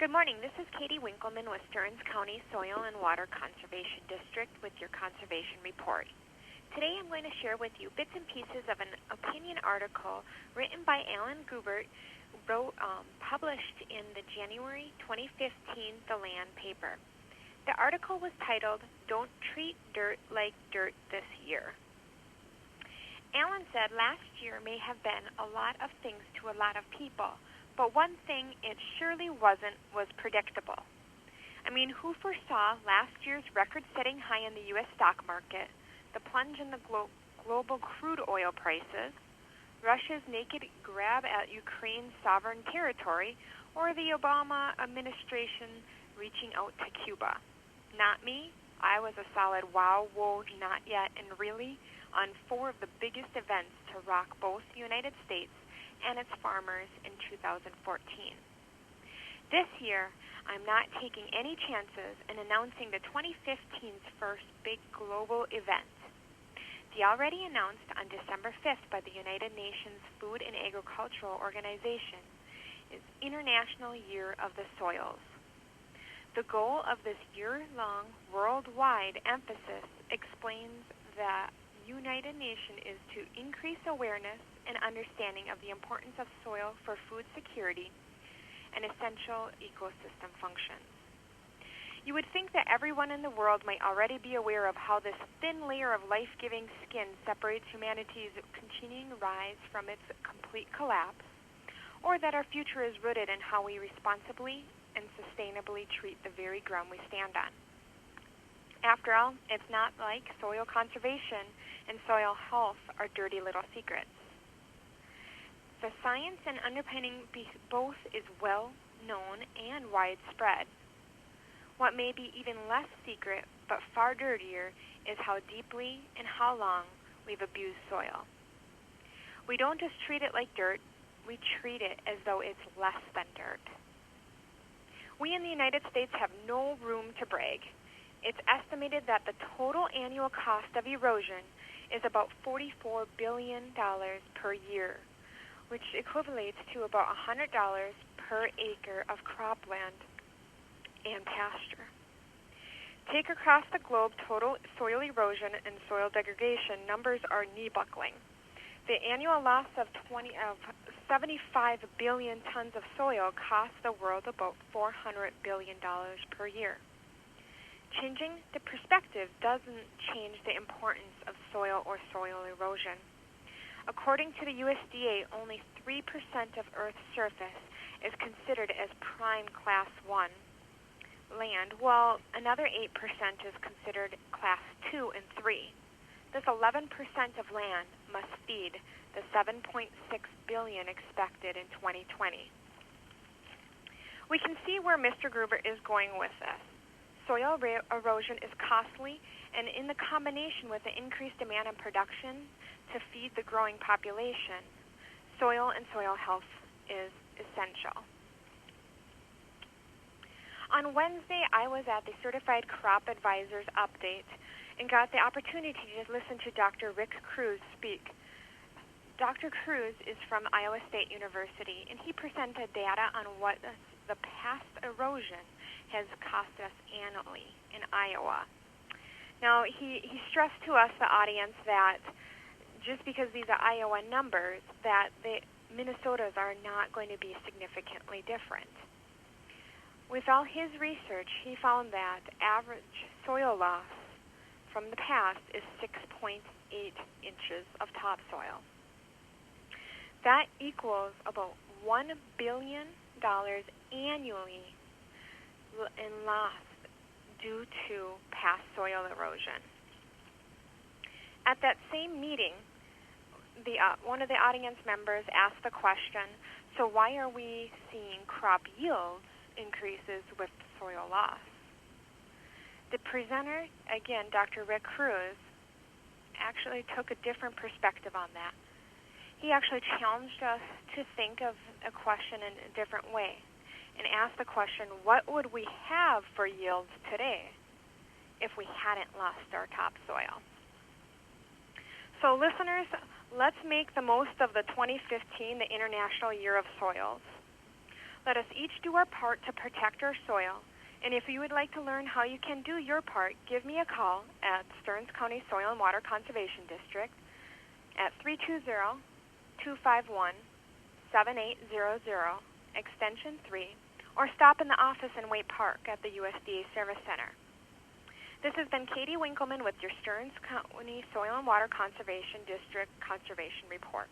Good morning. This is Katie Winkelman with Stearns County Soil and Water Conservation District with your conservation report. Today I'm going to share with you bits and pieces of an opinion article written by Alan Gubert, published in the January 2015 The Land paper. The article was titled, "Don't Treat Dirt Like Dirt This Year." Alan said last year may have been a lot of things to a lot of people, but one thing it surely wasn't was predictable. I mean, who foresaw last year's record-setting high in the U.S. stock market, the plunge in the global crude oil prices, Russia's naked grab at Ukraine's sovereign territory, or the Obama administration reaching out to Cuba? Not me. I was a solid wow, whoa, not yet, and really on four of the biggest events to rock both the United States and its farmers in 2014. This year, I'm not taking any chances in announcing the 2015's first big global event. The already announced on December 5th by the United Nations Food and Agricultural Organization is International Year of the Soils. The goal of this year-long worldwide emphasis explains that United Nations is to increase awareness and understanding of the importance of soil for food security and essential ecosystem functions. You would think that everyone in the world might already be aware of how this thin layer of life-giving skin separates humanity's continuing rise from its complete collapse, or that our future is rooted in how we responsibly and sustainably treat the very ground we stand on. After all, it's not like soil conservation and soil health are dirty little secrets. The science and underpinning both is well known and widespread. What may be even less secret but far dirtier is how deeply and how long we've abused soil. We don't just treat it like dirt, we treat it as though it's less than dirt. We in the United States have no room to brag. It's estimated that the total annual cost of erosion is about $44 billion per year, which equates to about $100 per acre of cropland and pasture. Take across the globe total soil erosion and soil degradation, numbers are knee-buckling. The annual loss of 75 billion tons of soil costs the world about $400 billion per year. Changing the perspective doesn't change the importance of soil or soil erosion. According to the USDA, only 3% of Earth's surface is considered as prime Class 1 land, while another 8% is considered Class 2 and 3. This 11% of land must feed the 7.6 billion expected in 2020. We can see where Mr. Gruber is going with this. Soil erosion is costly, and in the combination with the increased demand and production to feed the growing population, soil and soil health is essential. On Wednesday, I was at the Certified Crop Advisors Update and got the opportunity to listen to Dr. Rick Cruz speak. Dr. Cruz is from Iowa State University, and he presented data on what the past erosion has cost us annually in Iowa. Now, he stressed to us, the audience, that just because these are Iowa numbers, that the Minnesota's are not going to be significantly different. With all his research, he found that average soil loss from the past is 6.8 inches of topsoil. That equals about $1 billion annually in loss due to past soil erosion. At that same meeting, one of the audience members asked the question, so why are we seeing crop yields increases with soil loss? The presenter, again, Dr. Rick Cruz, actually took a different perspective on that. He actually challenged us to think of a question in a different way and asked the question, what would we have for yields today if we hadn't lost our topsoil? So listeners, let's make the most of the 2015, the International Year of Soils. Let us each do our part to protect our soil. And if you would like to learn how you can do your part, give me a call at Stearns County Soil and Water Conservation District at 320-251-7800, extension 3, or stop in the office in Waite Park at the USDA Service Center. This has been Katie Winkelman with your Stearns County Soil and Water Conservation District Conservation Report.